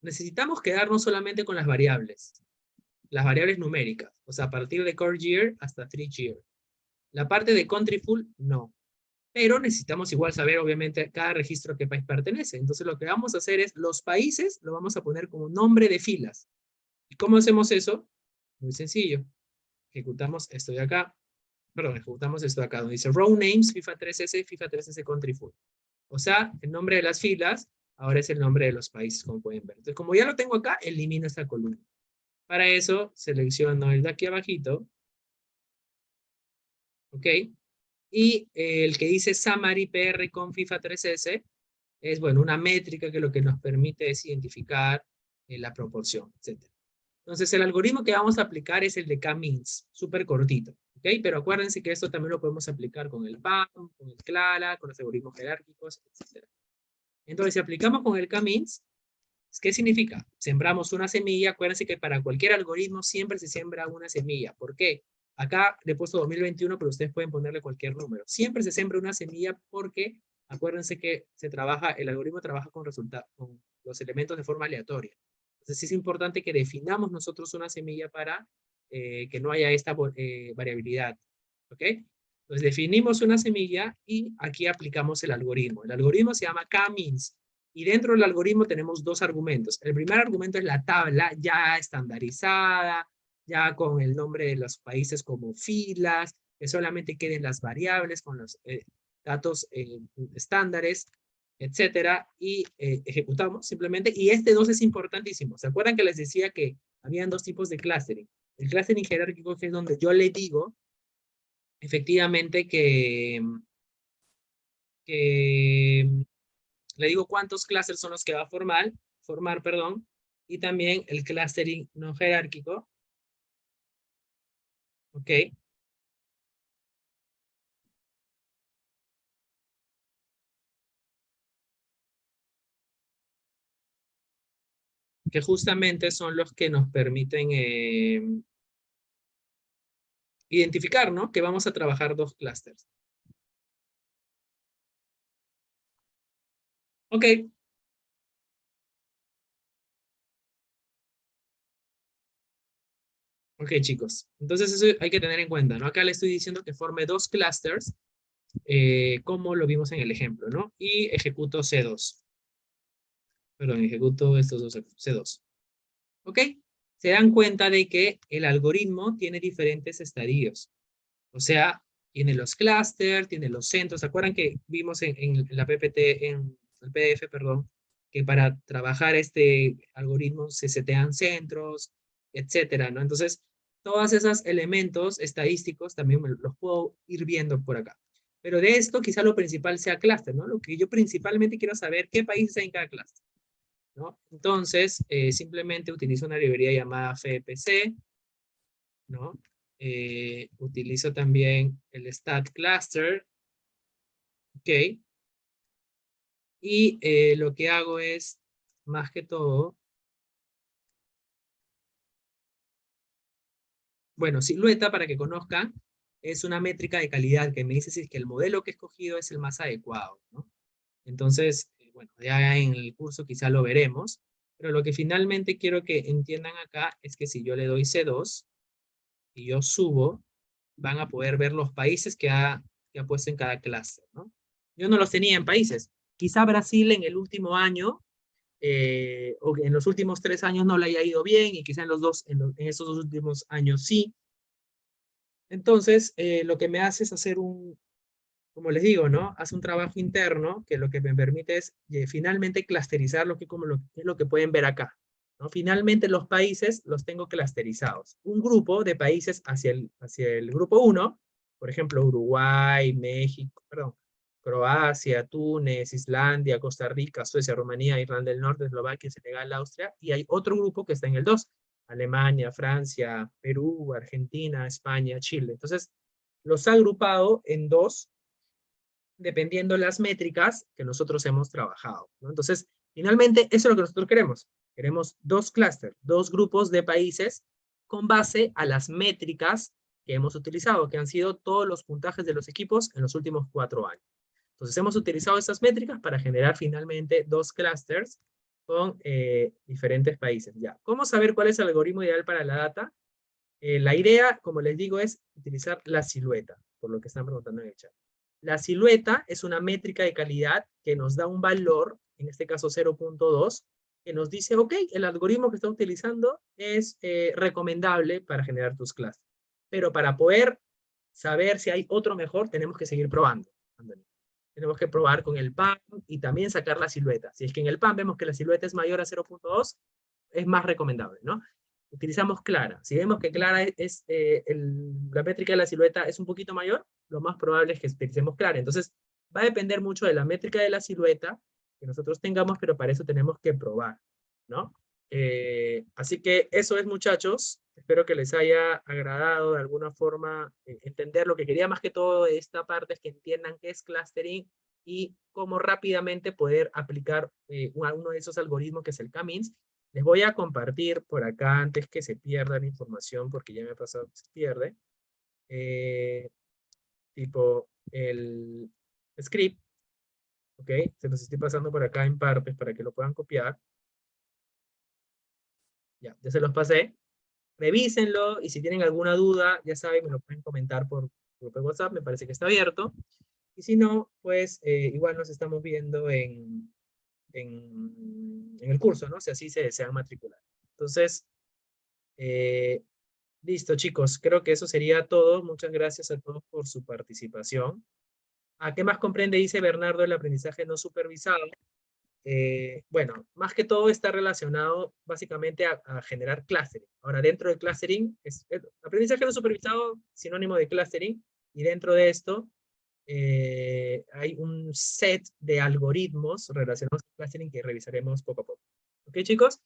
necesitamos quedarnos solamente con las variables numéricas, o sea, a partir de core year hasta 3 year. La parte de country full, no. Pero necesitamos igual saber, obviamente, cada registro a qué país pertenece. Entonces, lo que vamos a hacer es, los países lo vamos a poner como nombre de filas. ¿Y cómo hacemos eso? Muy sencillo. Ejecutamos esto de acá. Perdón, ejecutamos esto de acá, donde dice Row Names, FIFA 3S, FIFA 3S Country Full. O sea, el nombre de las filas ahora es el nombre de los países, como pueden ver. Entonces, como ya lo tengo acá, elimino esta columna. Para eso, selecciono el de aquí abajito. ¿Ok? Y el que dice Summary PR con FIFA 3S es, bueno, una métrica que lo que nos permite es identificar la proporción, etc. Entonces, el algoritmo que vamos a aplicar es el de K-means, súper cortito, ¿ok? Pero acuérdense que esto también lo podemos aplicar con el PAM, con el CLARA, con los algoritmos jerárquicos, etc. Entonces, si aplicamos con el K-means, ¿qué significa? Sembramos una semilla. Acuérdense que para cualquier algoritmo siempre se siembra una semilla. ¿Por qué? Acá le he puesto 2021, pero ustedes pueden ponerle cualquier número. Siempre se siembra una semilla porque acuérdense que el algoritmo trabaja con los elementos de forma aleatoria. Entonces sí es importante que definamos nosotros una semilla para que no haya esta variabilidad. ¿Ok? Entonces definimos una semilla y aquí aplicamos el algoritmo. El algoritmo se llama K-means. Y dentro del algoritmo tenemos dos argumentos. El primer argumento es la tabla ya estandarizada, ya con el nombre de los países como filas, que solamente queden las variables con los datos estándares, etcétera, y ejecutamos simplemente. Y este 2 es importantísimo. ¿Se acuerdan que les decía que habían dos tipos de clustering? El clustering jerárquico, que es donde yo le digo efectivamente que le digo cuántos clusters son los que va a formar, perdón, y también el clustering no jerárquico, ¿ok? Que justamente son los que nos permiten identificar, ¿no? Que vamos a trabajar dos clusters. Ok. Ok, chicos. Entonces eso hay que tener en cuenta, ¿no? Acá le estoy diciendo que forme dos clusters, como lo vimos en el ejemplo, ¿no? Y ejecuto C2. Perdón, ejecuto estos dos, C2. ¿Ok? Se dan cuenta de que el algoritmo tiene diferentes estadios. O sea, tiene los clústeres, tiene los centros. ¿Se acuerdan que vimos en la PPT, en el PDF, perdón, que para trabajar este algoritmo se setean centros, etcétera, ¿no? Entonces, todos esos elementos estadísticos también los puedo ir viendo por acá. Pero de esto quizá lo principal sea clúster, ¿no? Lo que yo principalmente quiero saber, ¿qué países hay en cada clúster? ¿no? Entonces, simplemente utilizo una librería llamada FPC, ¿no? Utilizo también el stat cluster, ¿ok? Y lo que hago es, más que todo, bueno, silueta, para que conozcan, es una métrica de calidad que me dice si es que el modelo que he escogido es el más adecuado, ¿no? Entonces, bueno, ya en el curso quizá lo veremos, pero lo que finalmente quiero que entiendan acá es que si yo le doy C2 y yo subo, van a poder ver los países que ha puesto en cada clúster, ¿no? Yo no los tenía en países. Quizá Brasil en el último año, o en los últimos 3 años no le haya ido bien, y quizá en esos 2 últimos años sí. Entonces, lo que me hace es hacer como les digo, ¿no? Hace un trabajo interno que lo que me permite es finalmente clusterizar qué es lo que pueden ver acá, ¿no? Finalmente los países los tengo clusterizados. Un grupo de países hacia el grupo 1, por ejemplo, Uruguay, México, perdón, Croacia, Túnez, Islandia, Costa Rica, Suecia, Rumanía, Irlanda del Norte, Eslovaquia, Senegal, Austria, y hay otro grupo que está en el 2, Alemania, Francia, Perú, Argentina, España, Chile. Entonces, los ha agrupado en dos dependiendo las métricas que nosotros hemos trabajado, ¿no? Entonces, finalmente, eso es lo que nosotros queremos. Queremos dos clústeres, dos grupos de países con base a las métricas que hemos utilizado, que han sido todos los puntajes de los equipos en los últimos 4 años. Entonces, hemos utilizado estas métricas para generar finalmente dos clústeres con diferentes países. Ya, ¿cómo saber cuál es el algoritmo ideal para la data? La idea, como les digo, es utilizar la silueta, por lo que están preguntando en el chat. La silueta es una métrica de calidad que nos da un valor, en este caso 0.2, que nos dice, ok, el algoritmo que está utilizando es recomendable para generar tus clases. Pero para poder saber si hay otro mejor, tenemos que seguir probando, Anthony. Tenemos que probar con el PAM y también sacar la silueta. Si es que en el PAM vemos que la silueta es mayor a 0.2, es más recomendable, ¿no? Utilizamos Clara. Si vemos que Clara la métrica de la silueta es un poquito mayor, lo más probable es que utilicemos Clara. Entonces, va a depender mucho de la métrica de la silueta que nosotros tengamos, pero para eso tenemos que probar, ¿no? Así que eso es, muchachos. Espero que les haya agradado de alguna forma entender. Lo que quería más que todo de esta parte es que entiendan qué es clustering y cómo rápidamente poder aplicar uno de esos algoritmos que es el K-means. Les voy a compartir por acá antes que se pierda la información, porque ya me ha pasado que se pierde. Tipo el script, ¿ok? Se los estoy pasando por acá en partes para que lo puedan copiar. Ya se los pasé. Revísenlo y si tienen alguna duda, ya saben, me lo pueden comentar por grupo de WhatsApp, me parece que está abierto. Y si no, pues igual nos estamos viendo en el curso, ¿no? Si así se desean matricular. Entonces, listo, chicos, creo que eso sería todo. Muchas gracias a todos por su participación. ¿A qué más comprende, dice Bernardo, el aprendizaje no supervisado? Bueno, más que todo está relacionado básicamente a generar clustering. Ahora, dentro del clustering, aprendizaje no supervisado, sinónimo de clustering, y dentro de esto hay un set de algoritmos relacionados con clustering que revisaremos poco a poco. ¿Ok, chicos?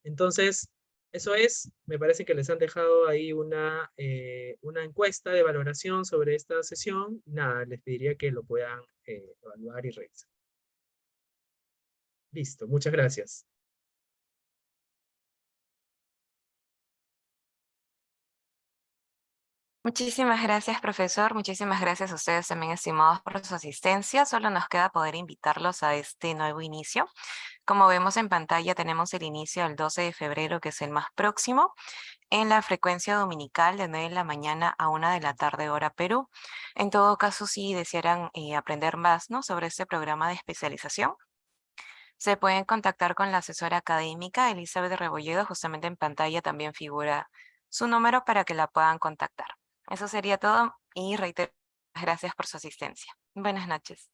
Entonces, eso es. Me parece que les han dejado ahí una encuesta de valoración sobre esta sesión. Nada, les pediría que lo puedan evaluar y revisar. Listo, muchas gracias. Muchísimas gracias, profesor. Muchísimas gracias a ustedes también, estimados, por su asistencia. Solo nos queda poder invitarlos a este nuevo inicio. Como vemos en pantalla, tenemos el inicio el 12 de febrero, que es el más próximo, en la frecuencia dominical de 9 de la mañana a 1 de la tarde, hora Perú. En todo caso, si desearan aprender más, ¿no?, sobre este programa de especialización, se pueden contactar con la asesora académica Elizabeth Rebolledo. Justamente en pantalla también figura su número para que la puedan contactar. Eso sería todo y reitero, gracias por su asistencia. Buenas noches.